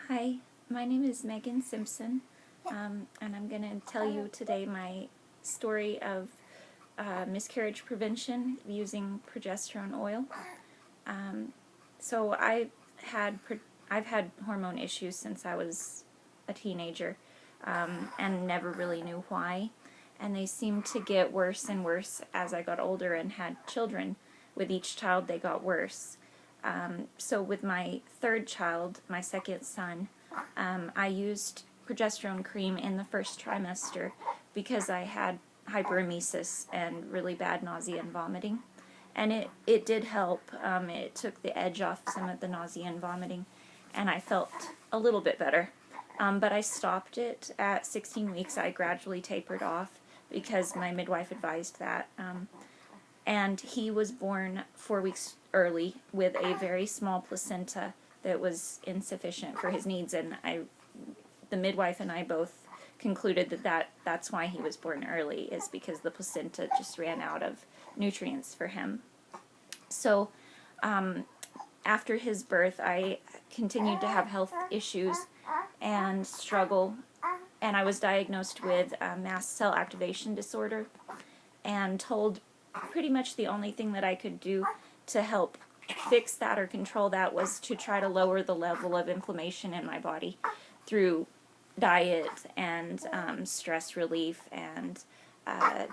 Hi, my name is Megan Simpson, and I'm going to tell you today my story of miscarriage prevention using progesterone oil. So I've had hormone issues since I was a teenager, and never really knew why. And they seemed to get worse and worse as I got older and had children. With each child, they got worse. So with my third child, my second son, I used progesterone cream in the first trimester because I had hyperemesis and really bad nausea and vomiting. And it did help. It took the edge off some of the nausea and vomiting, and I felt a little bit better. But I stopped it at 16 weeks. I gradually tapered off because my midwife advised that. And he was born 4 weeks early with a very small placenta that was insufficient for his needs, and the midwife and I both concluded that's why he was born early, is because the placenta just ran out of nutrients for him. So after his birth, I continued to have health issues and struggle, and I was diagnosed with Mast Cell Activation Disorder and told pretty much the only thing that I could do to help fix that or control that was to try to lower the level of inflammation in my body through diet and stress relief and I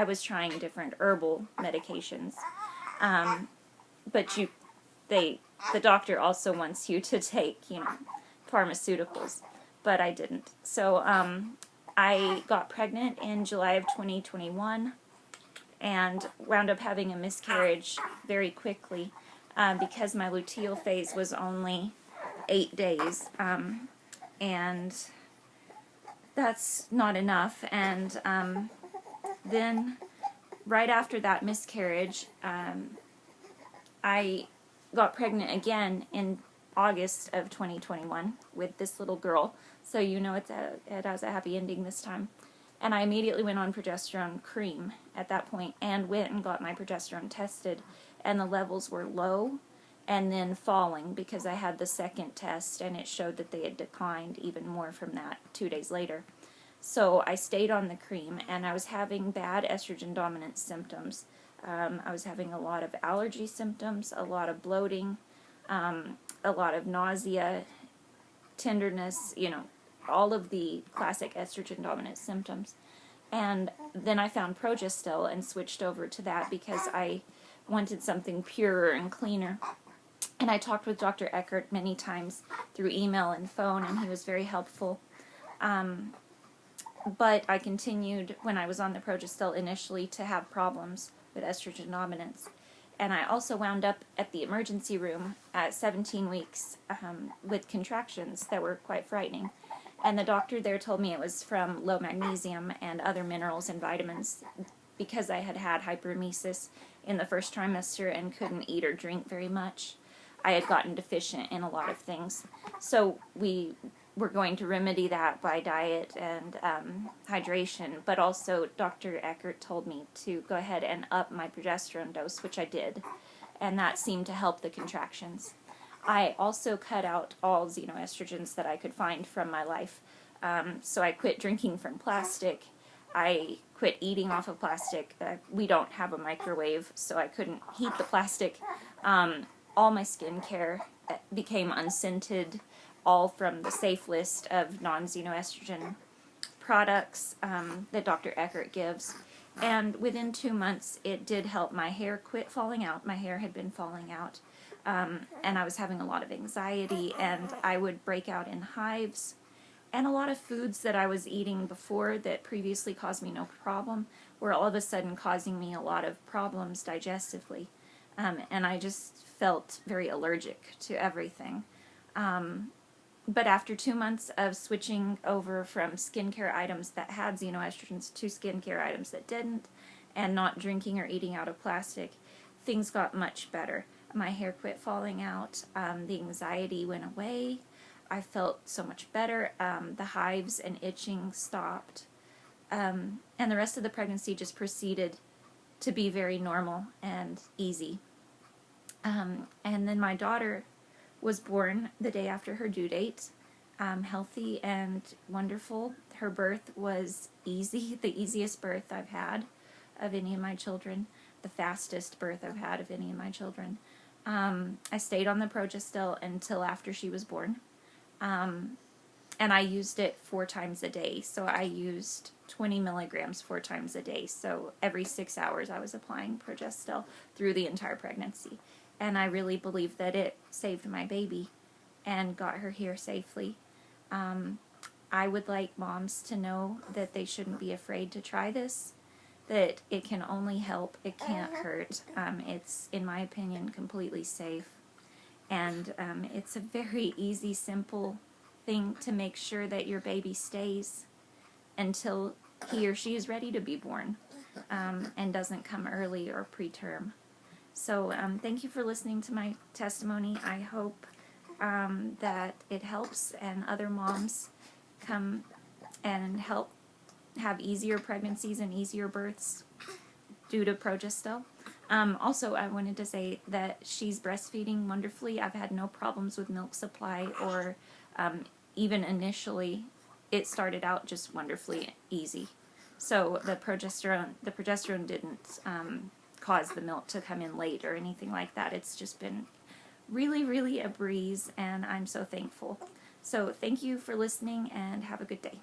was trying different herbal medications, but the doctor also wants you to take, pharmaceuticals, but I didn't. So I got pregnant in July of 2021 and wound up having a miscarriage very quickly because my luteal phase was only 8 days, and that's not enough. And then right after that miscarriage, I got pregnant again in August of 2021 with this little girl. So it has a happy ending this time. And I immediately went on progesterone cream at that point and went and got my progesterone tested, and the levels were low and then falling because I had the second test and it showed that they had declined even more from that 2 days later. So I stayed on the cream, and I was having bad estrogen dominant symptoms. I was having a lot of allergy symptoms, a lot of bloating, a lot of nausea, tenderness, all of the classic estrogen dominant symptoms. And then I found Progestel and switched over to that because I wanted something purer and cleaner. And I talked with Dr. Eckert many times through email and phone, and he was very helpful. But I continued, when I was on the Progestel initially, to have problems with estrogen dominance. And I also wound up at the emergency room at 17 weeks with contractions that were quite frightening. And the doctor there told me it was from low magnesium and other minerals and vitamins because I had had hyperemesis in the first trimester and couldn't eat or drink very much. I had gotten deficient in a lot of things. So we were going to remedy that by diet and hydration, but also Dr. Eckert told me to go ahead and up my progesterone dose, which I did, and that seemed to help the contractions. I also cut out all xenoestrogens that I could find from my life. So I quit drinking from plastic. I quit eating off of plastic. We don't have a microwave, so I couldn't heat the plastic. All my skincare became unscented, all from the safe list of non-xenoestrogen products that Dr. Eckert gives. And within 2 months, it did help my hair quit falling out. My hair had been falling out. And I was having a lot of anxiety, and I would break out in hives. And a lot of foods that I was eating before that previously caused me no problem were all of a sudden causing me a lot of problems digestively. And I just felt very allergic to everything. But after 2 months of switching over from skincare items that had xenoestrogens to skincare items that didn't, and not drinking or eating out of plastic, things got much better. My hair quit falling out, the anxiety went away, I felt so much better, the hives and itching stopped, and the rest of the pregnancy just proceeded to be very normal and easy. And then my daughter was born the day after her due date, healthy and wonderful. Her birth was easy, the easiest birth I've had of any of my children, the fastest birth I've had of any of my children. I stayed on the Progestil until after she was born, and I used it 4 times a day. So I used 20 milligrams 4 times a day. So every 6 hours I was applying Progestil through the entire pregnancy. And I really believe that it saved my baby and got her here safely. I would like moms to know that they shouldn't be afraid to try this, that it can only help, it can't hurt. It's, in my opinion, completely safe. And it's a very easy, simple thing to make sure that your baby stays until he or she is ready to be born, and doesn't come early or preterm. So thank you for listening to my testimony. I hope that it helps and other moms come and help have easier pregnancies and easier births due to Progestil. Also, I wanted to say that she's breastfeeding wonderfully. I've had no problems with milk supply, or even initially, it started out just wonderfully easy. So the progesterone didn't cause the milk to come in late or anything like that. It's just been really, really a breeze, and I'm so thankful. So thank you for listening, and have a good day.